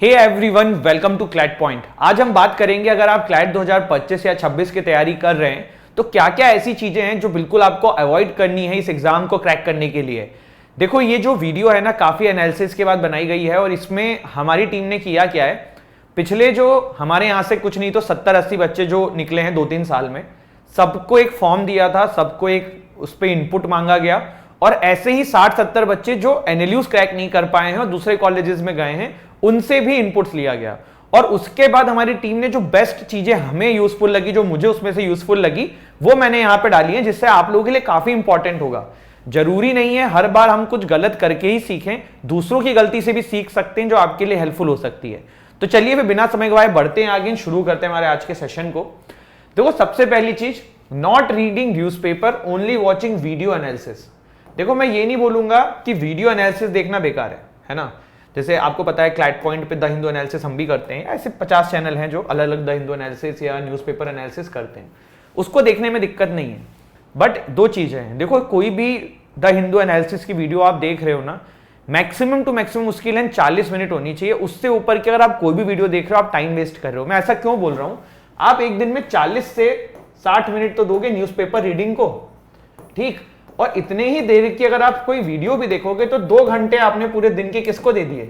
Hey everyone, welcome to CLAT point. आज हम बात करेंगे अगर आप क्लैट 2025 या 26 की तैयारी कर रहे हैं तो क्या क्या ऐसी चीजें हैं जो बिल्कुल आपको अवॉइड करनी है इस एग्जाम को क्रैक करने के लिए। देखो, ये जो वीडियो है ना, काफी एनालिसिस के बाद बनाई गई है और इसमें हमारी टीम ने किया क्या है, पिछले जो हमारे यहाँ से कुछ नहीं तो 70-80 बच्चे जो निकले हैं 2-3 साल में, सबको एक फॉर्म दिया था, सबको एक उस पर इनपुट मांगा गया और ऐसे ही 60-70 बच्चे जो एनएलयूज क्रैक नहीं कर पाए हैं और दूसरे कॉलेजेस में गए हैं उनसे भी इनपुट्स लिया गया और उसके बाद हमारी टीम ने जो बेस्ट चीजें हमें यूजफुल लगी, जो मुझे उसमें से यूजफुल लगी, वो मैंने यहां पे डाली है, जिससे आप लोगों के लिए काफी इंपॉर्टेंट होगा। जरूरी नहीं है हर बार हम कुछ गलत करके ही सीखें, दूसरों की गलती से भी सीख सकते हैं जो आपके लिए हेल्पफुल हो सकती है। तो चलिए फिर बिना समय गवाए बढ़ते हैं आगे, शुरू करते हैं हमारे आज के सेशन को। देखो, सबसे पहली चीज, not reading newspaper, only watching video analysis. देखो, मैं ये नहीं बोलूंगा कि वीडियो एनालिसिस देखना बेकार है ना। जैसे आपको पता है क्लैट पॉइंट पे द हिंदू एनालिसिस हम भी करते हैं, ऐसे 50 चैनल हैं जो अलग अलग द हिंदू एनालिसिस या न्यूज़पेपर एनालिसिस करते हैं, उसको देखने में दिक्कत नहीं है। बट दो चीजें हैं, देखो कोई भी द हिंदू एनालिसिस की वीडियो आप देख रहे हो ना, मैक्सिमम टू मैक्सिमम उसकी लेंथ 40 मिनट होनी चाहिए। उससे ऊपर की अगर आप कोई भी वीडियो देख रहे हो आप टाइम वेस्ट कर रहे हो। मैं ऐसा क्यों बोल रहा हूं, आप एक दिन में 40 से 60 मिनट तो दोगे न्यूज़पेपर रीडिंग को, ठीक, और इतने ही देर की अगर आप कोई वीडियो भी देखोगे तो 2 घंटे आपने पूरे दिन के किसको दे दिए,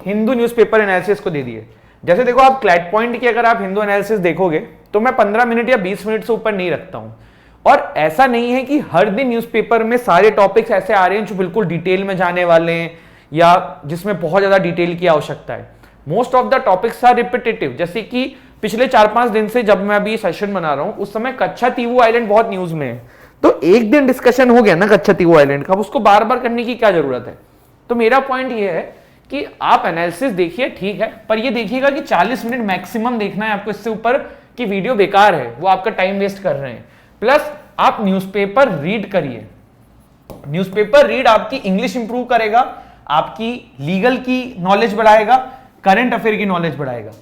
हिंदू न्यूज़पेपर एनालिसिस को दे दिए। जैसे देखो, आप क्लैट पॉइंट की अगर आप हिंदू एनालिसिस देखोगे तो मैं 15 मिनट या 20 मिनट से ऊपर नहीं रखता हूं। और ऐसा नहीं है कि हर दिन न्यूज़पेपर में सारे टॉपिक्स ऐसे आ रहे हैं जो बिल्कुल डिटेल में जाने वाले हैं या जिसमें बहुत ज्यादा डिटेल की आवश्यकता है। Most of the topics are repetitive. जैसे कि पिछले 4-5 दिन से जब मैं अभी सेशन बना रहा हूं, उस समय कच्छातीवू आइलैंड बहुत न्यूज में है, तो एक दिन डिस्कशन हो गया ना कच्छातीवू आइलैंड का, उसको बार बार करने की क्या जरूरत है। तो मेरा पॉइंट ये है कि आप एनालिसिस देखिए, ठीक है, पर ये देखिएगा कि 40 मिनट मैक्सिमम देखना है आपको, इससे ऊपर की वीडियो बेकार है, वो आपका टाइम वेस्ट कर रहे हैं। प्लस आप न्यूज़पेपर रीड करिए। न्यूज़पेपर रीड आपकी इंग्लिश इंप्रूव करेगा, आपकी लीगल की नॉलेज बढ़ाएगा, करंट अफेयर की नॉलेज बढ़ाएगा।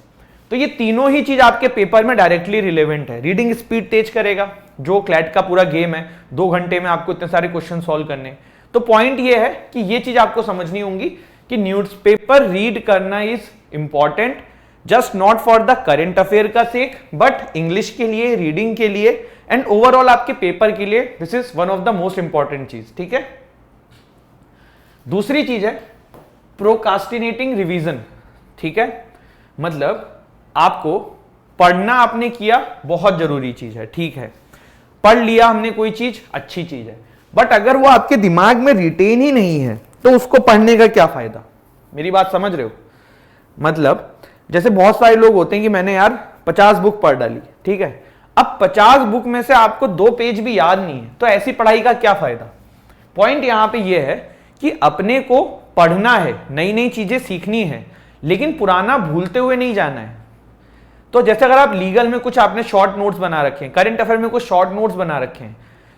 तो ये तीनों ही चीज आपके पेपर में डायरेक्टली रिलेवेंट है। रीडिंग स्पीड तेज करेगा, जो क्लैट का पूरा गेम है, 2 घंटे में आपको इतने सारे क्वेश्चन सॉल्व करने। तो पॉइंट ये है कि ये चीज आपको समझनी होगी कि न्यूज़पेपर रीड करना is important, just not for the current affair का सेक, बट इंग्लिश के लिए, रीडिंग के लिए एंड ओवरऑल आपके पेपर के लिए this is one of the most important चीज, ठीक है। दूसरी चीज है प्रोकास्टिनेटिंग रिवीजन, ठीक है। मतलब आपको पढ़ना आपने किया, बहुत जरूरी चीज है, ठीक है, पढ़ लिया हमने कोई चीज, अच्छी चीज है, बट अगर वो आपके दिमाग में रिटेन ही नहीं है तो उसको पढ़ने का क्या फायदा। मेरी बात समझ रहे हो। मतलब जैसे बहुत सारे लोग होते हैं कि मैंने यार 50 बुक पढ़ डाली, ठीक है, अब 50 बुक में से आपको 2 पेज भी याद नहीं है, तो ऐसी पढ़ाई का क्या फायदा। पॉइंट यहां पे ये है कि अपने को पढ़ना है, नई नई चीजें सीखनी है, लेकिन पुराना भूलते हुए नहीं जाना है। तो जैसे अगर आप लीगल में कुछ आपने शॉर्ट नोट्स बना रखे हैं, करंट अफेयर में कुछ शॉर्ट नोट्स बना रखे हैं,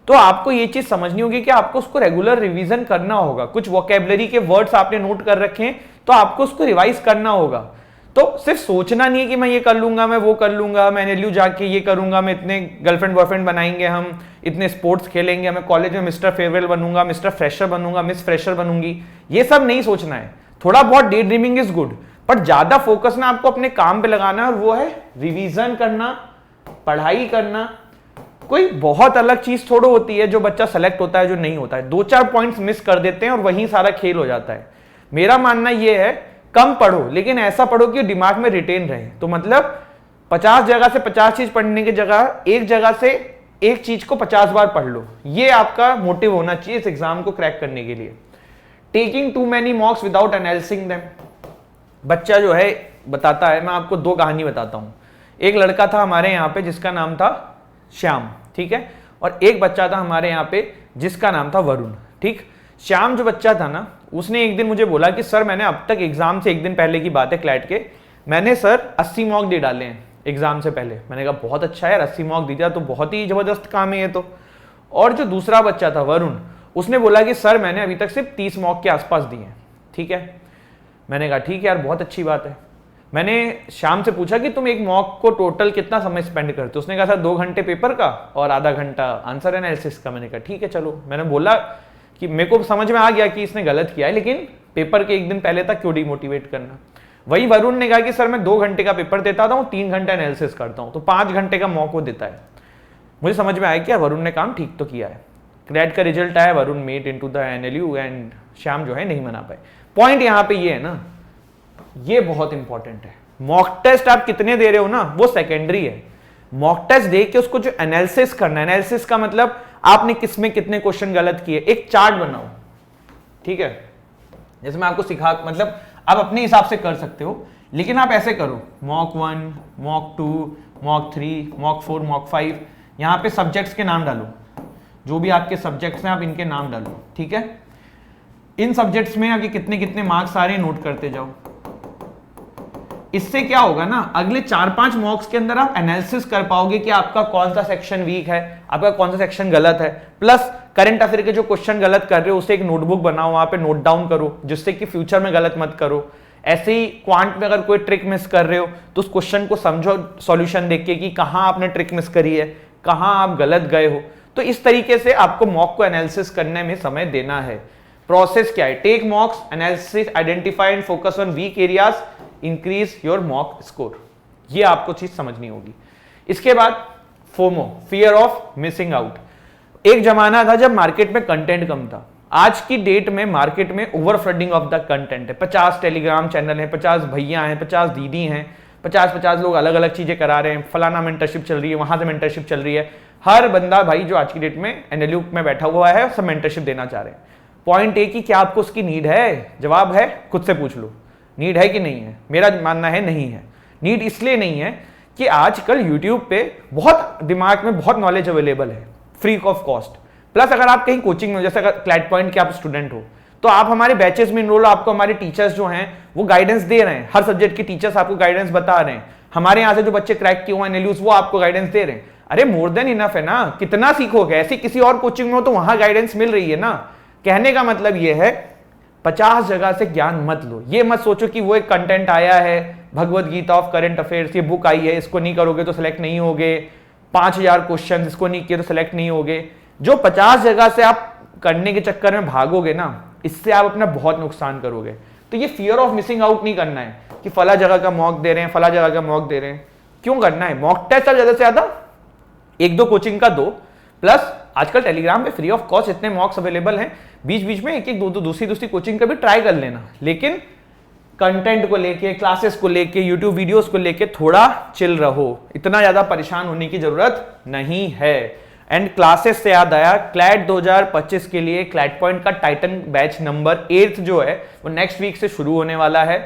तो आपको ये चीज समझनी होगी कि आपको उसको रेगुलर रिवीजन करना होगा। कुछ वोकेबलरी के वर्ड्स आपने नोट कर रखे हैं तो आपको उसको रिवाइज करना होगा। तो सिर्फ सोचना नहीं है कि मैं ये कर लूंगा, मैं वो कर लूंगा, मैं एनएलयू जाके ये करूंगा, मैं इतने गर्लफ्रेंड बॉयफ्रेंड बनाएंगे, हम इतने स्पोर्ट्स खेलेंगे, मैं कॉलेज में मिस्टर फेयरवेल बनूंगा, मिस्टर फ्रेशर बनूंगा, मिस फ्रेशर बनूंगी, ये सब नहीं सोचना है। थोड़ा बहुत day dreaming is good, but ज्यादा फोकस ना आपको अपने काम पे लगाना है, और वो है रिवीजन करना, पढ़ाई करना। कोई बहुत अलग चीज थोड़ा होती है जो बच्चा सेलेक्ट होता है, जो नहीं होता है। 2-4 पॉइंट्स मिस कर देते हैं और वहीं सारा खेल हो जाता है। मेरा मानना यह है, कम पढ़ो लेकिन ऐसा पढ़ो कि दिमाग में रिटेन रहे। तो मतलब 50 जगह से 50 चीज पढ़ने की जगह एक जगह से एक चीज को 50 बार पढ़ लो। ये आपका मोटिव होना चाहिए इस एग्जाम को क्रैक करने के लिए। Taking too many mocks without analysing them. बच्चा जो है बताता है, मैं आपको 2 कहानी बताता हूं। एक लड़का था हमारे यहाँ पे जिसका नाम था श्याम, ठीक है, और एक बच्चा था हमारे यहाँ पे जिसका नाम था वरुण, ठीक। श्याम जो बच्चा था ना, उसने एक दिन मुझे बोला कि सर मैंने अब तक एग्जाम से एक दिन पहले की बात है क्लैट के, मैंने सर 80 मॉक दे डाले हैं एग्जाम से पहले। मैंने कहा बहुत अच्छा है यार, 80 मॉक दे दिया तो बहुत ही जबरदस्त काम है ये तो। और जो दूसरा बच्चा था वरुण, उसने बोला कि सर मैंने अभी तक सिर्फ 30 मॉक के आसपास दिए हैं, ठीक है। मैंने कहा ठीक है यार, बहुत अच्छी बात है। मैंने शाम से पूछा कि तुम एक मॉक को टोटल कितना समय स्पेंड करते हो। उसने कहा सर 2 घंटे पेपर का और आधा घंटा आंसर एनालिसिस का। मैंने कहा ठीक है चलो। मैंने बोला कि मेरे को समझ में आ गया कि इसने गलत किया है, लेकिन पेपर के एक दिन पहले तक क्यों डिमोटिवेट करना। वही वरुण ने कहा कि सर मैं 2 घंटे का पेपर देता हूँ, 3 घंटे एनालिसिस करता हूँ, तो 5 घंटे का मॉक वो देता है। मुझे समझ में आया कि वरुण ने काम ठीक तो किया है। क्लैट का रिजल्ट आया, Varun made into the NLU and Shyam जो है नहीं मना पाए। पॉइंट यहाँ पे ये है ना, ये बहुत इंपॉर्टेंट है। मॉक टेस्ट आप कितने दे रहे हो ना, वो सेकेंडरी है। मॉक टेस्ट दे के उसको जो एनालिसिस करना है, एनालिसिस का मतलब आपने किसमें कितने क्वेश्चन गलत किए, एक चार्ट बनाओ, ठीक है। जैसे मैं आपको सिखा, मतलब आप अपने हिसाब से कर सकते हो, लेकिन आप ऐसे करो, mock 1, mock 2, mock 3, mock 4, mock 5, यहां पे सब्जेक्ट्स के नाम डालो, जो भी आपके सब्जेक्ट्स हैं आप इनके नाम डालो, ठीक है। इन सब्जेक्ट्स में आपके कितने कितने मार्क्स आ रहे हैं नोट करते जाओ। इससे क्या होगा ना, अगले 4-5 मॉक्स के अंदर आप एनालिसिस कर पाओगे कि आपका कौन सा सेक्शन वीक है, आपका कौन सा सेक्शन गलत है। प्लस करंट अफेयर के जो क्वेश्चन गलत कर रहे हो उसे एक नोटबुक बनाओ, वहां पे नोट डाउन करो, जिससे कि फ्यूचर में गलत मत करो। ऐसे ही क्वांट में अगर कोई ट्रिक मिस कर रहे हो तो उस क्वेश्चन को समझो सॉल्यूशन देख के कि कहां आपने ट्रिक मिस करी है, कहां आप गलत गए हो। तो इस तरीके से आपको मॉक को एनालिसिस करने में समय देना है। प्रोसेस क्या है, take mocks, analysis, identify and focus on weak areas, increase your mock score. ये आपको चीज समझनी होगी। इसके बाद FOMO, fear of missing out. एक जमाना था जब मार्केट में कंटेंट कम था। आज की डेट में मार्केट में over flooding of the content है। 50 टेलीग्राम चैनल है, 50 भैया हैं, 50 दीदी हैं, 50 लोग अलग अलग चीजें करा रहे हैं, फलाना मेंटरशिप चल रही है, वहां से मेंटरशिप चल रही है। हर बंदा भाई जो आज की डेट में एनएलयू में बैठा हुआ है सब मेंटरशिप देना चाह रहे हैं। पॉइंट ए कि क्या आपको उसकी नीड है, जवाब है, खुद से पूछ लो नीड है कि नहीं है। मेरा मानना है नहीं है। नीड इसलिए नहीं है कि आजकल यूट्यूब पे बहुत दिमाग में बहुत नॉलेज अवेलेबल है फ्री ऑफ कॉस्ट। प्लस अगर आप कहीं कोचिंग में, जैसे अगर क्लैट पॉइंट के आप स्टूडेंट हो तो आप हमारे बैचेस में इनरोल, आपको हमारे टीचर्स जो हैं वो गाइडेंस दे रहे हैं, हर सब्जेक्ट के टीचर्स आपको गाइडेंस बता रहे हैं। हमारे यहाँ से जो बच्चे क्रैक किए हुए हैं एनएलयूज वो आपको गाइडेंस दे रहे हैं। अरे मोर देन इनफ है ना, कितना सीखोगे। ऐसे किसी और कोचिंग में हो तो वहां गाइडेंस मिल रही है ना। कहने का मतलब ये है 50 जगह से ज्ञान मत लो। ये मत सोचो कि वो एक कंटेंट आया है, Bhagavad Gita of current affairs, ये बुक आई है, इसको नहीं करोगे तो सिलेक्ट नहीं होगे, 5000 क्वेश्चन, इसको नहीं किए तो सिलेक्ट नहीं होगे। जो 50 जगह से आप करने के चक्कर में भागोगे ना, इससे आप अपना बहुत नुकसान करोगे। तो ये फियर ऑफ मिसिंग आउट नहीं करना है कि फला जगह का मॉक दे रहे हैं, फला जगह का मॉक दे रहे हैं। क्यों करना है? मॉक टेस्ट ज्यादा से ज्यादा 1-2 कोचिंग का दो, प्लस आजकल टेलीग्राम पे फ्री ऑफ कॉस्ट इतने मॉक्स अवेलेबल हैं, बीच बीच में 1-1, 2-2, दूसरी कोचिंग का भी ट्राई कर लेना। लेकिन कंटेंट को लेके, क्लासेस को लेके, यूट्यूब वीडियोस को लेके थोड़ा चिल रहो, इतना ज्यादा परेशान होने की जरूरत नहीं है। एंड क्लासेस से याद आया, क्लैट 2025 के लिए क्लैट पॉइंट का टाइटन बैच नंबर 8 जो है वो नेक्स्ट वीक से शुरू होने वाला है।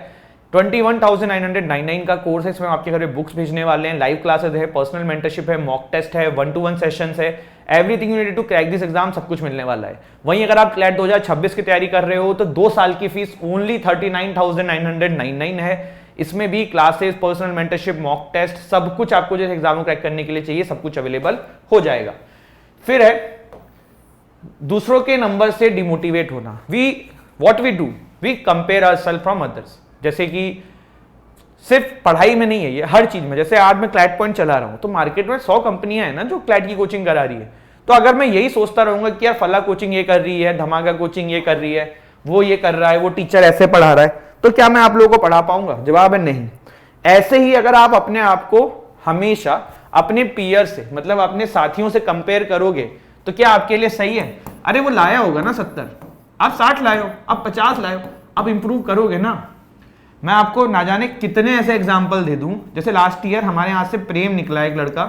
21,999 का कोर्स है, इसमें आपके घर में बुक्स भेजने वाले हैं, लाइव क्लासेस है, पर्सनल मेंटरशिप है, मॉक टेस्ट है, 1-to-1 सेशंस है, everything you need to crack this exam, सब कुछ मिलने वाला है। वहीं अगर आप क्लैट 2026 की तैयारी कर रहे हो तो 2 साल की फीस ओनली 39,999 है। इसमें भी classes, personal mentorship, mock test, सब कुछ आपको जो एग्जाम को क्रैक करने के लिए चाहिए सब कुछ अवेलेबल हो जाएगा। फिर है दूसरों के नंबर से डिमोटिवेट होना। What we do, we compare ourselves from others. जैसे कि सिर्फ पढ़ाई में नहीं है, ये हर चीज में। जैसे आज मैं क्लैट पॉइंट चला रहा हूं तो मार्केट में 100 कंपनियां हैं ना जो क्लैट की कोचिंग करा रही है। तो अगर मैं यही सोचता रहूंगा कि यार फला कोचिंग ये कर रही है, धमाका कोचिंग ये कर रही है, वो ये कर रहा है, वो टीचर ऐसे पढ़ा रहा है, तो क्या मैं आप लोगों को पढ़ा पाऊंगा? जवाब है नहीं। ऐसे ही अगर आप अपने आप को हमेशा अपने पीयर से, मतलब अपने साथियों से कंपेयर करोगे तो क्या आपके लिए सही है? अरे वो लाया होगा ना 70, आप 60 लाए हो, आप 50 लाए हो, आप इंप्रूव करोगे ना। मैं आपको ना जाने कितने ऐसे एग्जाम्पल दे दूं। जैसे लास्ट ईयर हमारे यहाँ से प्रेम निकला, एक लड़का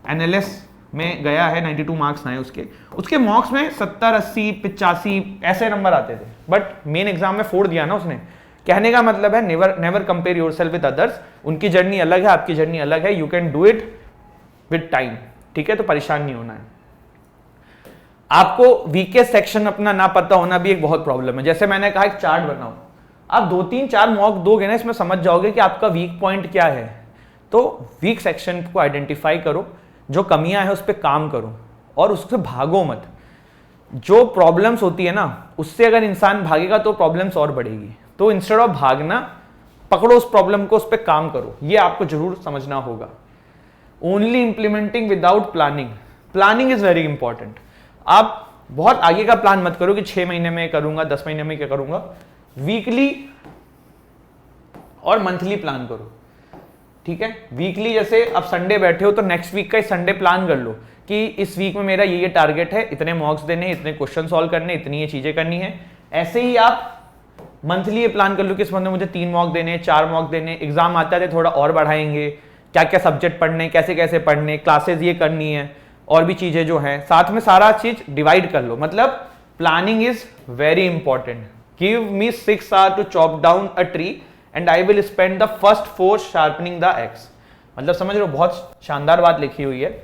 एनएलएस में गया है, 92 मार्क्स आए उसके मॉक्स में 70, 80, 85 ऐसे नंबर आते थे, बट मेन एग्जाम में फोड़ दिया ना उसने। कहने का मतलब है never compare yourself with others. उनकी जर्नी अलग है, आपकी जर्नी अलग है, you can do it with time, ठीक है? तो परेशान नहीं होना है। आपको वीकेस्ट सेक्शन अपना ना पता होना भी एक बहुत प्रॉब्लम है। जैसे मैंने कहा एक चार्ट बनाओ, आप 2-3-4 मॉक दोगे ना, इसमें समझ जाओगे कि आपका वीक पॉइंट क्या है। तो वीक सेक्शन को आइडेंटिफाई करो, जो कमियां हैं उस पर काम करो और उससे भागो मत। जो प्रॉब्लम्स होती है ना, उससे अगर इंसान भागेगा तो प्रॉब्लम्स और बढ़ेगी। तो इंस्टेड ऑफ भागना, पकड़ो उस प्रॉब्लम को, उस पर काम करो। ये आपको जरूर समझना होगा। Only implementing without planning, planning is very important. आप बहुत आगे का प्लान मत करो कि 6 महीने में करूंगा, 10 महीने में क्या करूंगा। वीकली और मंथली प्लान करो, ठीक है। वीकली जैसे अब संडे बैठे हो तो नेक्स्ट वीक का संडे प्लान कर लो कि इस वीक में मेरा ये टारगेट है, इतने मॉक्स देने, इतने क्वेश्चन सॉल्व करने, इतनी ये चीजें करनी है। ऐसे ही आप मंथली ये प्लान कर लो कि इस मंथ में मुझे 3 मॉक देने, 4 मॉक देने, एग्जाम आता है थोड़ा और बढ़ाएंगे, क्या क्या सब्जेक्ट पढ़ने, कैसे कैसे पढ़ने, क्लासेस ये करनी है, और भी चीजें जो हैं साथ में सारा चीज डिवाइड कर लो। मतलब planning is very important. Give me 6 hours to chop down a tree and I will spend the first 4 sharpening the axe. मतलब समझ रहे हो, बहुत शानदार बात लिखी हुई है।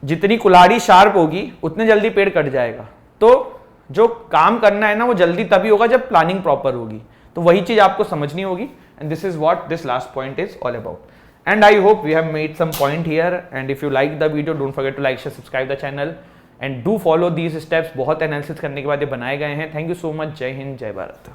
जितनी कुल्हाड़ी शार्प होगी उतने जल्दी पेड़ कट जाएगा। तो जो काम करना है ना वो जल्दी तभी होगा जब प्लानिंग प्रॉपर होगी। तो वही चीज आपको समझनी होगी, and this is what this last point is all about. And I hope we have made some point here, and if you like the video don't forget to like, share, subscribe the channel and do follow these steps. बहुत analysis करने के बाद ये बनाए गए हैं। Thank you so much. जय हिंद, जय भारत।